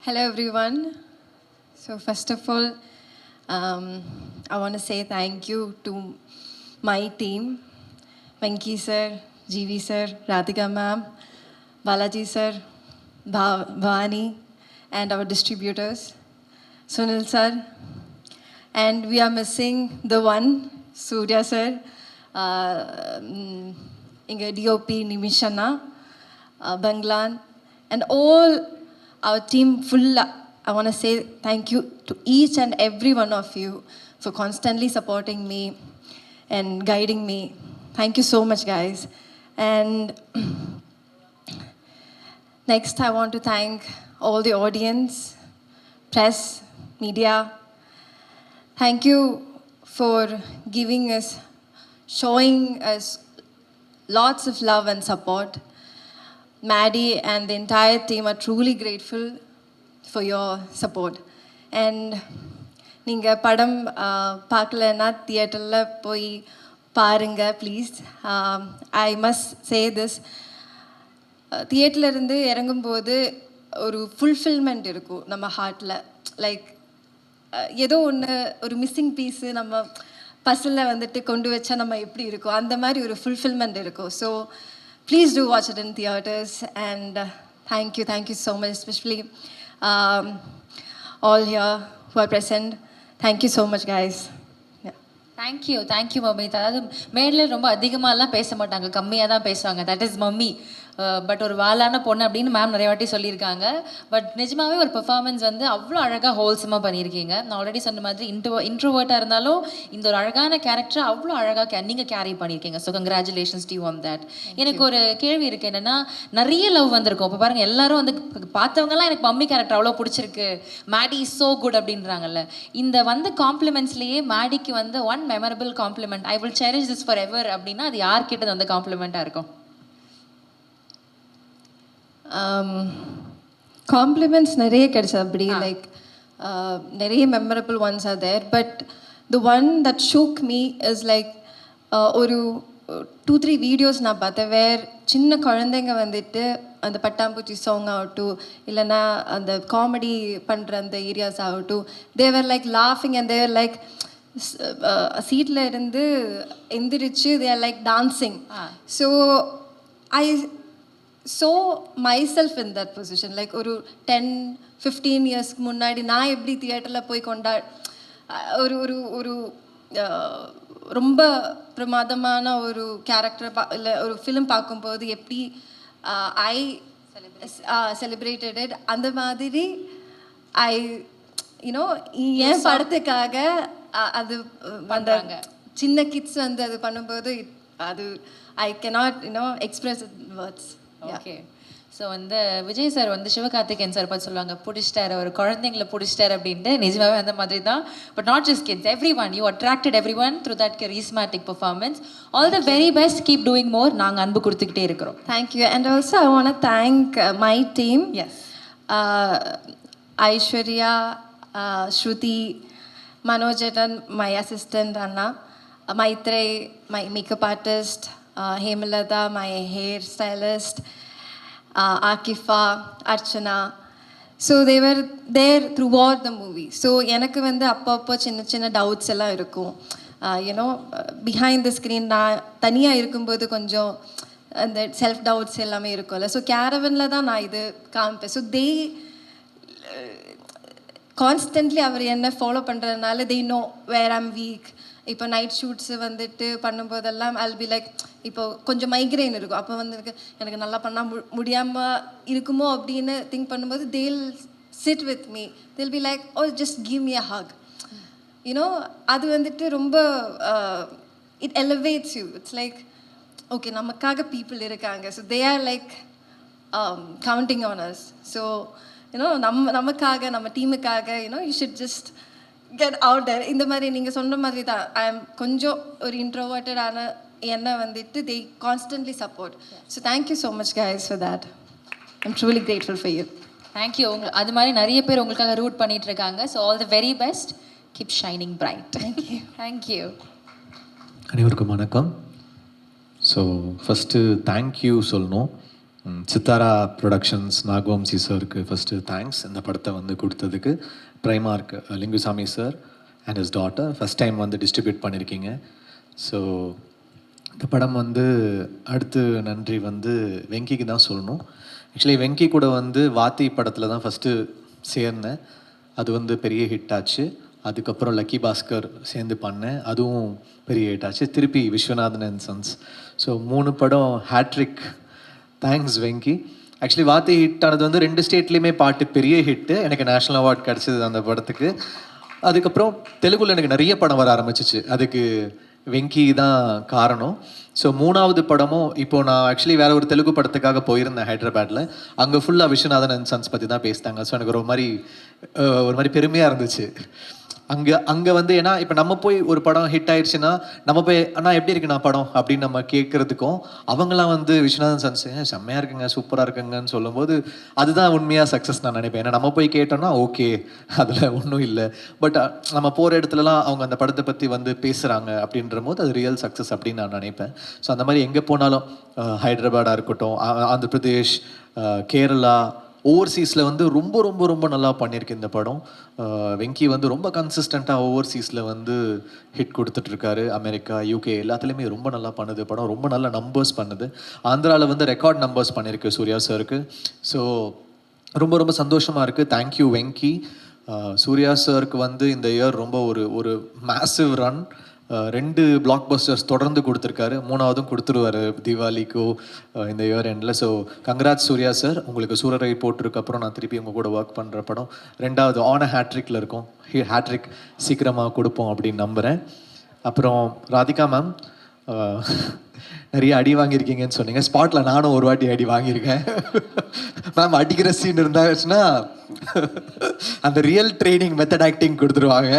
Hello, everyone. So, first of all, I want to say thank you to my team, Venki sir, GV sir, Radhika ma'am, Balaji sir, Bhavani, and our distributors, Sunil sir. And we are missing the one, Surya sir, Inga DOP Nimishana, Banglan, and all our team full. I want to say thank you to each and every one of you for constantly supporting me and guiding me. Thank you so much, guys. And next, I want to thank all the audience, press, media. Thank you for showing us lots of love and support. Maddie and the entire team are truly grateful for your support. And நீங்கள் படம் பார்க்கலன்னா தியேட்டரில் போய் பாருங்க please. I must say this, தியேட்டர்லேருந்து இறங்கும்போது ஒரு fulfilment இருக்கும் நம்ம ஹார்ட்டில். லைக் ஏதோ ஒன்று ஒரு மிஸ்ஸிங் பீஸு நம்ம பஸ்ஸில் வந்துட்டு கொண்டு வச்சா நம்ம எப்படி இருக்கும், அந்த மாதிரி ஒரு ஃபுல்ஃபில்மெண்ட் இருக்கும். So please do watch it in theaters, and thank you so much, especially all here who are present. Thank you so much, guys. Thank you mummy. அதாவது மேடில் ரொம்ப அதிகமாகலாம் பேச மாட்டாங்க, கம்மியாக தான் பேசுவாங்க. That is mummy. பட் ஒரு வாலான பொண்ணு அப்படின்னு மேம் நிறைய வாட்டி சொல்லியிருக்காங்க. பட் நிஜமாவே ஒரு பெர்ஃபார்மன்ஸ் வந்து அவ்வளோ அழகாக ஹோல்சமாக பண்ணியிருக்கீங்க. நான் ஆல்ரெடி சொன்ன மாதிரி இன்ட்ரோவர்ட்டாக இருந்தாலும் இந்த ஒரு அழகான கேரக்டரை அவ்வளோ அழகாக நீங்கள் கேரி பண்ணியிருக்கீங்க. So congratulations to you on that. எனக்கு ஒரு கேள்வி இருக்குது, என்னென்னா நிறைய லவ் வந்திருக்கும். இப்போ பாருங்கள், எல்லாரும் வந்து பார்த்தவங்கலாம் எனக்கு மம்மி கேரக்டர் அவ்வளோ பிடிச்சிருக்கு, மேடி இஸ் ஸோ குட் அப்படின்றாங்கல்ல. இந்த வந்து காம்ப்ளிமெண்ட்ஸ்லேயே மேடிக்கு வந்து one memorable compliment, I will cherish this for ever அப்படின்னா அது யார்கிட்ட வந்து காம்ப்ளிமெண்ட்டாக இருக்கும்? காம்ப்ளிமெண்ட்ஸ் நிறைய கிடைச்சது அப்படி. லைக் நிறைய memorable ones are there, but the one that shook me is like ஒரு 2-3 வீடியோஸ் நான் பார்த்தேன். சின்ன குழந்தைங்க வந்துட்டு அந்த பட்டாம்பூச்சி சாங் ஆகட்டும், இல்லைன்னா அந்த காமெடி பண்ணுற அந்த ஏரியாஸ் ஆகட்டும், தேவர் லைக் லாஃபிங் அண்ட் தேவர் லைக் சீட்டில் இருந்து எந்திரிச்சு they're like dancing. So I saw myself in that position. Like ஒரு 10-15 இயர்ஸ்க்கு முன்னாடி நான் எப்படி தியேட்டரில் போய் ஒரு ஒரு ஒரு ரொம்ப பிரமாதமான ஒரு கேரக்டர் இல்லை ஒரு ஃபிலிம் பார்க்கும்போது எப்படி ஐ செலிப்ரேட்டட் அந்த மாதிரி ஐ யூனோ ஏன் படத்துக்காக அது அந்த சின்ன கிட்ஸ் வந்து அது பண்ணும்போது அது ஐ cannot express words. Okay. So வந்து விஜய் சார் வந்து சிவகார்த்திகேயன் சார் பார்த்து சொல்லுவாங்க, பிடிச்சிட்டார், ஒரு குழந்தைங்களை பிடிச்சிட்டார் அப்படின்ட்டு. நிஜமாவே அந்த மாதிரி தான். But not just kids, everyone. You attracted everyone through that charismatic performance. All the very best, keep doing more. நாங்கள் அன்பு கொடுத்துக்கிட்டே இருக்கிறோம். Thank you. And also I want to thank my team. Yes. Aishwarya, Shruti, Manojan, my assistant அண்ணா, Maitreyi, my makeup artist, Hemalata, my hair stylist, Akifa, Archana. So they were there throughout the movie. So எனக்கு வந்து அப்பப்போ சின்ன doubts எல்லாம் இருக்கும். யூனோ பிஹைண்ட் த ஸ்க்ரீன் நான் தனியாக இருக்கும்போது கொஞ்சம் அந்த செல்ஃப் டவுட்ஸ் எல்லாமே இருக்கும்ல. ஸோ கேரவனில் தான் நான் இது காமிப்பேன். ஸோ தே கான்ஸ்டன்ட்லி அவர் என்ன ஃபாலோ பண்ணுறதுனால they know where I'm weak. இப்போ நைட் ஷூட்ஸு வந்துட்டு பண்ணும்போதெல்லாம் ஐல் பி லைக், இப்போ கொஞ்சம் மைக்ரைன் இருக்கும், அப்போ வந்து எனக்கு நல்லா பண்ணால் முடியாமல் இருக்குமோ அப்படின்னு திங்க் பண்ணும்போது they'll sit with me, they'll be like, oh just give me a hug. You know அது வந்துட்டு ரொம்ப it elevates you. It's like okay, நமக்காக பீப்புள் இருக்காங்க. So they are like counting on us. So you know நமக்காக நம்ம டீமுக்காக you should just get out there. இந்த மாதிரி நீங்கள் சொன்ன மாதிரி தான் ஐ எம் கொஞ்சம் ஒரு இன்ட்ரோவர்ட்டடான என்னை வந்துட்டு they constantly support. So thank you so much guys for that. I'm truly grateful for you. Thank you. அது மாதிரி நிறைய பேர் உங்களுக்காக ரூட் பண்ணிட்டு இருக்காங்க. So all the very best, keep shining bright. Thank you. அனைவருக்கும் வணக்கம். ஸோ ஃபஸ்ட்டு தேங்க்யூ சொல்லணும். சித்தாரா ப்ரொடக்ஷன்ஸ் நாகவம்சி சாருக்கு ஃபஸ்ட்டு தேங்க்ஸ் இந்த படத்தை வந்து கொடுத்ததுக்கு. பிரைமார்க் Lingusamy sir and his daughter first time வந்து டிஸ்ட்ரிபியூட் பண்ணியிருக்கீங்க. ஸோ இந்த படம் வந்து அடுத்து நன்றி வந்து வெங்கிக்கு தான் சொல்லணும். ஆக்சுவலி வெங்கி கூட வந்து வாத்தி படத்தில் தான் ஃபஸ்ட்டு சேர்ந்தேன். அது வந்து பெரிய ஹிட் ஆச்சு. அதுக்கப்புறம் லக்கி பாஸ்கர் சேர்ந்து பண்ணேன், அதுவும் பெரிய ஹிட் ஆச்சு. திருப்பி விஸ்வநாதன் அண்ட் சன்ஸ். ஸோ 3 படம் ஹேட்ரிக். தேங்க்ஸ் வெங்கி. ஆக்சுவலி வாத்தி ஹிட் ஆனது வந்து 2 ஸ்டேட்லேயுமே பாட்டு பெரிய ஹிட்டு. எனக்கு நேஷ்னல் அவார்ட் கிடச்சிது அந்த படத்துக்கு. அதுக்கப்புறம் தெலுங்குல எனக்கு நிறைய படம் வர ஆரம்பிச்சிச்சு. அதுக்கு வெங்கி தான் காரணம். ஸோ 3வது படமும் இப்போது நான் ஆக்சுவலி வேறு ஒரு தெலுங்கு படத்துக்காக போயிருந்தேன் ஹைதராபாத்தில். அங்கே ஃபுல்லாக விஸ்வநாதன் அண்ட் சன்ஸ் பற்றி தான் பேசிட்டாங்க. ஸோ எனக்கு ஒரு மாதிரி பெருமையாக இருந்துச்சு. அங்கே வந்து ஏன்னா இப்போ நம்ம போய் ஒரு படம் ஹிட் ஆயிடுச்சுன்னா நம்ம போய் அண்ணா எப்படி இருக்குண்ணா படம் அப்படின்னு நம்ம கேட்குறதுக்கும், அவங்களாம் வந்து விஸ்வநாதன் சன்ஸ் செம்மையாக இருக்குங்க சூப்பராக இருக்குங்கன்னு சொல்லும்போது அதுதான் உண்மையாக சக்ஸஸ் நான் நினைப்பேன். ஏன்னா நம்ம போய் கேட்டோம்னா ஓகே அதில் ஒன்றும் இல்லை, பட் நம்ம போகிற இடத்துலலாம் அவங்க அந்த படத்தை பற்றி வந்து பேசுகிறாங்க அப்படின்ற போது அது ரியல் சக்ஸஸ் அப்படின்னு நான் நினைப்பேன். ஸோ அந்த மாதிரி எங்கே போனாலும் ஹைதராபாடாக இருக்கட்டும், ஆந்திர பிரதேஷ், கேரளா, ஓவர்சீஸில் வந்து ரொம்ப ரொம்ப ரொம்ப நல்லா பண்ணியிருக்கு இந்த படம். வெங்கி வந்து ரொம்ப கன்சிஸ்டண்ட்டாக ஓவர்சீஸில் வந்து ஹிட் கொடுத்துட்ருக்காரு. அமெரிக்கா, யூகே எல்லாத்துலேயுமே ரொம்ப நல்லா பண்ணுது படம். ரொம்ப நல்ல நம்பர்ஸ் பண்ணுது. ஆந்திராவில் வந்து ரெக்கார்ட் நம்பர்ஸ் பண்ணியிருக்கு சூர்யா சாருக்கு. ஸோ ரொம்ப ரொம்ப சந்தோஷமாக இருக்குது. தேங்க்யூ வெங்கி. சூர்யா சாருக்கு வந்து இந்த இயர் ரொம்ப ஒரு மேசிவ் ரன். 2 பிளாக் பஸ்டர்ஸ் தொடர்ந்து கொடுத்துருக்காரு. 3வதும் கொடுத்துருவார் தீபாவளிக்கோ இந்த இயர் எண்டில். So congrats Suriya sir. உங்களுக்கு சூரரை போட்டிருக்கப்புறம் நான் திருப்பி உங்கள் கூட ஒர்க் பண்ணுற படம் 2வது ஆன ஹேட்ரிக்கில் இருக்கும். ஹேட்ரிக் சீக்கிரமாக கொடுப்போம் அப்படின்னு நம்புகிறேன். அப்புறம் ராதிகா மேம் நிறைய அடி வாங்கியிருக்கீங்கன்னு சொன்னீங்க. ஸ்பாட்டில் நானும் ஒரு வாட்டி அடி வாங்கியிருக்கேன். மேம் அடிக்கிற சீன் இருந்தாச்சுன்னா அந்த ரியல் ட்ரைனிங் மெத்தட் ஆக்டிங் கொடுத்துருவாங்க.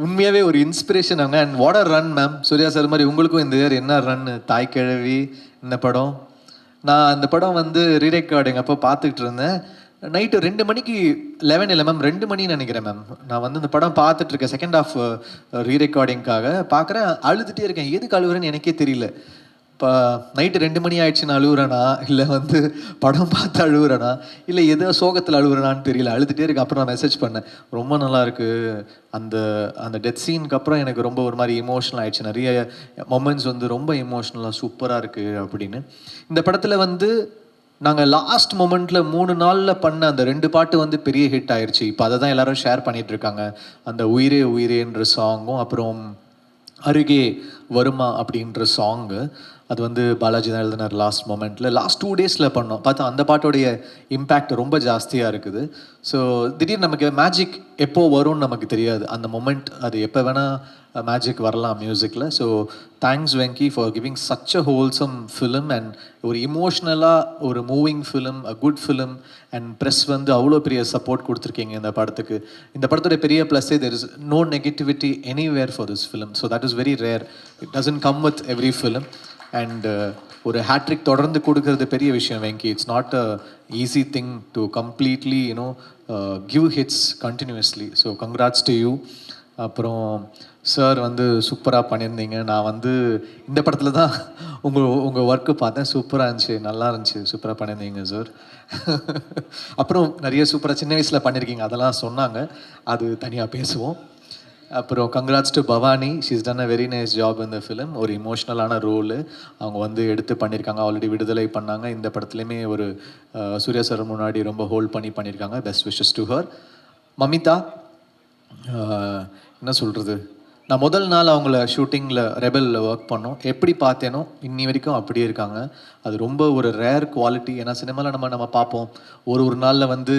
உண்மையாகவே ஒரு இன்ஸ்பிரேஷன் அவங்க. And what are run ma'am. Suriya sir மாதிரி உங்களுக்கும் இந்த இயர் என்ன ரன். தாய் கிழவி இந்த படம் நான் அந்த படம் வந்து ரீரெக்கார்டிங் அப்போ பார்த்துக்கிட்டு இருந்தேன். நைட்டு 2 மணிக்கு 11 இல்லை மேம் 2 மணின்னு நினைக்கிறேன் மேம். நான் வந்து இந்த படம் பார்த்துட்ருக்கேன் செகண்ட் ஹாஃப் ரீரெக்கார்டிங்காக பார்க்குறேன். அழுதுகிட்டே இருக்கேன். எதுக்கு அழுகுறேன்னு எனக்கே தெரியல. இப்போ நைட்டு 2 மணி ஆயிடுச்சுன்னு அழுகுறேனா, இல்லை வந்து படம் பார்த்து அழுகுறேனா, இல்லை எதோ சோகத்தில் அழுகுறேனான்னு தெரியல. அழுதுகிட்டே இருக்கு. அப்புறம் நான் மெசேஜ் பண்ணேன், ரொம்ப நல்லா இருக்குது அந்த டெத் சீனுக்கு அப்புறம் எனக்கு ரொம்ப ஒரு மாதிரி இமோஷனல் ஆயிடுச்சு. நிறைய மொமெண்ட்ஸ் வந்து ரொம்ப இமோஷ்னலாக சூப்பராக இருக்குது அப்படின்னு. இந்த படத்தில் வந்து நாங்கள் லாஸ்ட் மொமெண்ட்டில் 3 நாளில் பண்ண அந்த 2 பாட்டு வந்து பெரிய ஹிட் ஆயிடுச்சு. இப்போ அதை தான் எல்லோரும் ஷேர் பண்ணிகிட்ருக்காங்க. அந்த உயிரே உயிரேன்ற சாங்கும் அப்புறம் அருகே வருமா அப்படின்ற சாங்கு. அது வந்து பாலாஜி தான் எழுதினார் லாஸ்ட் மொமெண்ட்டில். லாஸ்ட் 2 டேஸில் பண்ணோம். பார்த்தா அந்த பாட்டோடைய இம்பேக்ட் ரொம்ப ஜாஸ்தியாக இருக்குது. ஸோ திடீர்னு நமக்கு மேஜிக் எப்போ வரும்னு நமக்கு தெரியாது. அந்த மொமெண்ட் அது எப்போ வேணால் மேஜிக் வரலாம் மியூசிக்கில். So thanks Venky for giving such a wholesome film and ஒரு இமோஷ்னலாக ஒரு moving film, a good film. And press வந்து அவ்வளோ பெரிய சப்போர்ட் கொடுத்துருக்கீங்க இந்த படத்துக்கு. இந்த படத்துடைய பெரிய ப்ளஸ்ஸே there is no negativity anywhere for this film. So that is very rare. It doesn't come with every film. And ஒரு ஹேட்ரிக் தொடர்ந்து கொடுக்கறது பெரிய விஷயம் Venky. It's not a easy thing to completely give hits continuously. So congrats to you. அப்புறம் sir வந்து சூப்பராக பண்ணியிருந்தீங்க. நான் வந்து இந்த படத்தில் தான் உங்கள் ஒர்க்கு பார்த்தேன். சூப்பராக இருந்துச்சு, நல்லா இருந்துச்சு, சூப்பராக பண்ணியிருந்தீங்க சார். அப்புறம் நிறைய சூப்பராக சின்ன வயசில் பண்ணியிருக்கீங்க, அதெல்லாம் சொன்னாங்க, அது தனியாக பேசுவோம். அப்புறம் congrats to Bhavani. She's done a very nice job இந்த ஃபிலிம். ஒரு இமோஷ்னலான ரோலு அவங்க வந்து எடுத்து பண்ணியிருக்காங்க. ஆல்ரெடி விடுதலை பண்ணாங்க. இந்த படத்துலையுமே ஒரு சூர்யா சார் முன்னாடி ரொம்ப ஹோல்ட் பண்ணியிருக்காங்க. Best wishes to her. Mamitha என்ன சொல்கிறது, நான் முதல் நாள் அவங்கள ஷூட்டிங்கில் ரெபலில் ஒர்க் பண்ணோம். எப்படி பார்த்தேனோ இன்னி வரைக்கும் அப்படியே இருக்காங்க. அது ரொம்ப ஒரு ரேர் குவாலிட்டி. ஏன்னா சினிமாவில் நம்ம பார்ப்போம் ஒரு நாளில் வந்து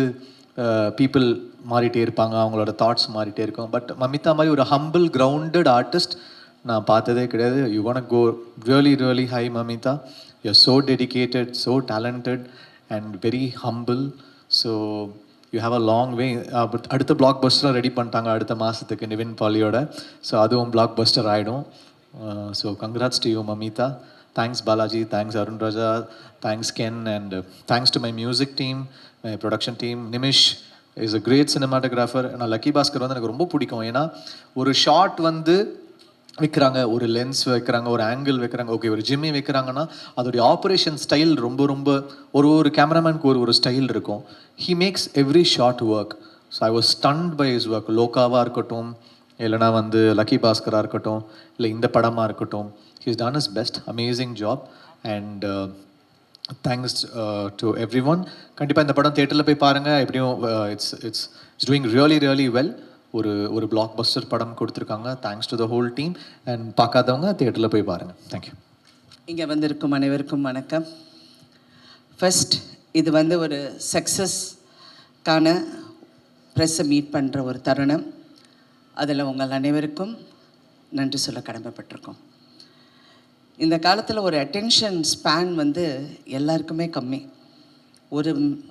பீப்புள் மாறிட்டே இருப்பாங்க, அவங்களோட தாட்ஸ் மாறிட்டே இருக்கும். பட் மமிதா மாதிரி ஒரு ஹம்பிள் கிரவுண்டட் ஆர்டிஸ்ட் நான் பார்த்ததே கிடையாது. You want go really really high Mamitha. You are so dedicated, so talented and very humble. So you have a long way. அடுத்த பிளாக் பஸ்டரும் ரெடி பண்ணிட்டாங்க அடுத்த மாதத்துக்கு நிவின் பாலியோட. ஸோ அதுவும் பிளாக் பஸ்டர் ஆகிடும். So congrats to you Mamitha. Thanks Balaji, thanks Arun Raja, thanks Ken, and thanks to my music team, my production team. Nimish is a great cinematographer. நான் லக்கி பாஸ்கர் வந்து எனக்கு ரொம்ப பிடிக்கும். ஏன்னா ஒரு ஷாட் வந்து வைக்கிறாங்க, ஒரு லென்ஸ் வைக்கிறாங்க, ஒரு ஆங்கிள் வைக்கிறாங்க, ஓகே ஒரு ஜிம்மி வைக்கிறாங்கன்னா அதோடைய ஆப்ரேஷன் ஸ்டைல் ரொம்ப ரொம்ப ஒரு கேமராமேனுக்கு ஒரு ஸ்டைல் இருக்கும். He makes every shot work. So I was stunned by his work. லோகாவாக இருக்கட்டும், இல்லைனா வந்து லக்கி பாஸ்கராக இருக்கட்டும், இல்லை இந்த படமாக இருக்கட்டும், he's ton is best. Amazing job and thanks to every one. கண்டிப்பாக இந்த படம் தேட்டரில் போய் பாருங்கள். எப்படியும் இட்ஸ் டூயிங் ரியலி வெல். ஒரு பிளாக் பஸ்டர் படம் கொடுத்துருக்காங்க. Thanks to the whole team. And பார்க்காதவங்க தேட்டரில் போய் பாருங்கள். தேங்க்யூ. இங்கே வந்திருக்கும் அனைவருக்கும் வணக்கம். ஃபர்ஸ்ட் இது வந்து ஒரு சக்ஸஸ்க்கான ப்ரெஸ்ஸை மீட் பண்ணுற ஒரு தருணம். அதில் உங்கள் அனைவருக்கும் நன்றி சொல்ல கடமைப்பட்டிருக்கோம். இந்த காலத்தில் ஒரு அட்டென்ஷன் ஸ்பேன் வந்து எல்லாருக்குமே கம்மி.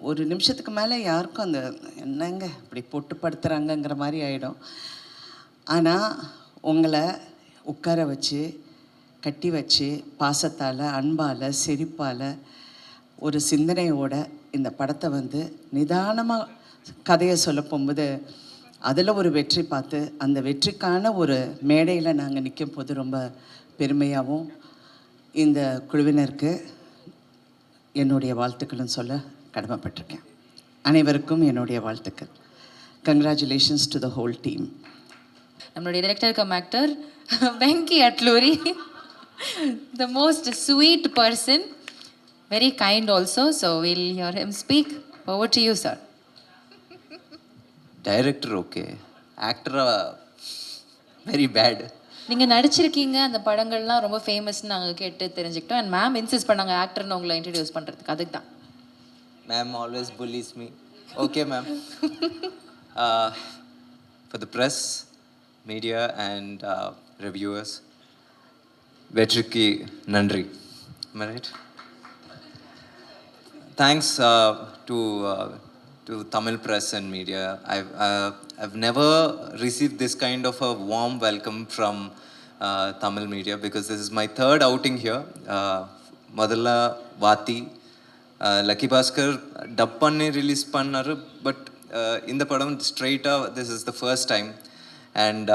ஒரு நிமிஷத்துக்கு மேலே யாருக்கும் அந்த என்னங்க இப்படி போட்டு படுத்துகிறாங்கங்கிற மாதிரி ஆகிடும். ஆனால் உங்களை உட்கார வச்சு கட்டி வச்சு பாசத்தால் அன்பால் சிரிப்பால் ஒரு சிந்தனையோட இந்த படத்தை வந்து நிதானமாக கதையை சொல்ல போகும்போது அதில் ஒரு வெற்றி பார்த்து அந்த வெற்றிக்கான ஒரு மேடையில் நாங்கள் நிற்கும் போது ரொம்ப பெருமையாகவும் இந்த குழுவினருக்கு என்னுடைய வாழ்த்துக்களும் சொல்ல கடமைப்பட்டிருக்கேன். அனைவருக்கும் என்னுடைய வாழ்த்துக்கள். Congratulations to the whole team. நம்மளுடைய director cum actor Venky Atluri, the most sweet person, very kind also, so we'll hear him speak. Over to you, sir. Director okay, ஆக்டரா வெரி பேட். நீங்கள் நடிச்சிருக்கீங்க, அந்த படங்கள்லாம் ரொம்ப ஃபேமஸ்ன்னு நாங்கள் கேட்டு தெரிஞ்சுக்கிட்டோம். அண்ட் மேம் இன்சிஸ்ட் பண்ணாங்க ஆக்டர்னு உங்களை இன்ட்ரடியூஸ் பண்ணுறதுக்கு. அதுக்கு தான் ma'am always pulleys me. Okay ma'am. For the press, media and reviewers, வெற்றிக்கு நன்றி. Right. Thanks to Tamil press and media. I've never received this kind of a warm welcome from Tamil media because this is my third outing here. Madalla Vati, Lucky Bhaskar dub panni release pannaru, but in the padam straight up this is the first time. And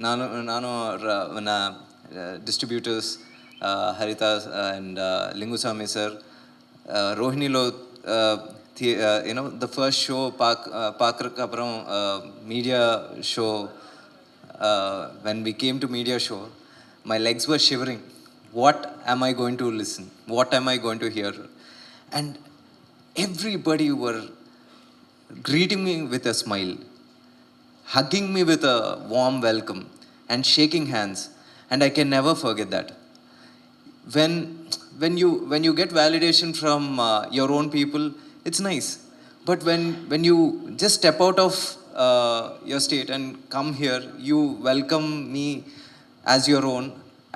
nanu distributors Harita and Lingusamy sir, Rohini lo you know, the first show பார்க்கறதுக்கு அப்புறம் media show, when we came to media show, my legs were shivering. What am I going to listen? What am I going to hear? And everybody were greeting me with a smile, hugging me with a warm welcome and shaking hands, and I can never forget that. When you get validation from your own people, it's nice, but when you just step out of your state and come here, you welcome me as your own.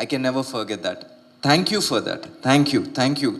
I can never forget that. Thank you for that. Thank you.